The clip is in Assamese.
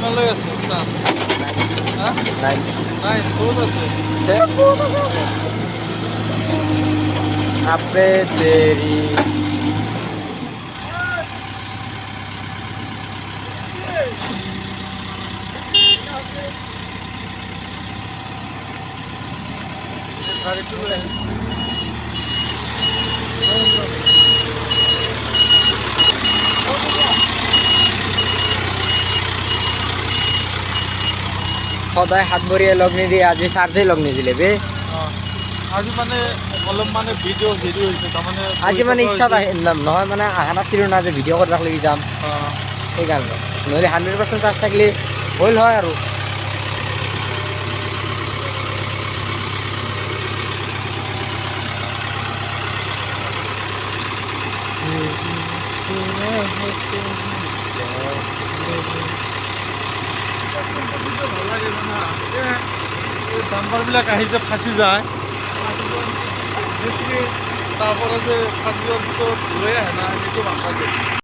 কিমানলৈ আছে নাই নাই বহুত আছে আপে তেৰি সদায় হাত ভৰিয়ে লগ নিদিয়ে আজি চাৰ্জেই লগ নিদিলে বে আজি মানে অলপ মানে ভিডিঅ' হেৰি হৈছে তাৰমানে আজি মানে ইচ্ছা নহয় মানে অহা নাছিলোঁ না যে ভিডিঅ' কৰিব লাগি যাম সেইকাৰণে নহ'লে 100% চাৰ্জ থাকিলে হ'ল হয় আৰু ডাম্পাৰবিলাক আহি যে ফাঁচি যায় তাৰপৰা যে ফাঁচি যোৱাৰ ভিতৰত লৈ আহে না সেইটো ভাল লাগে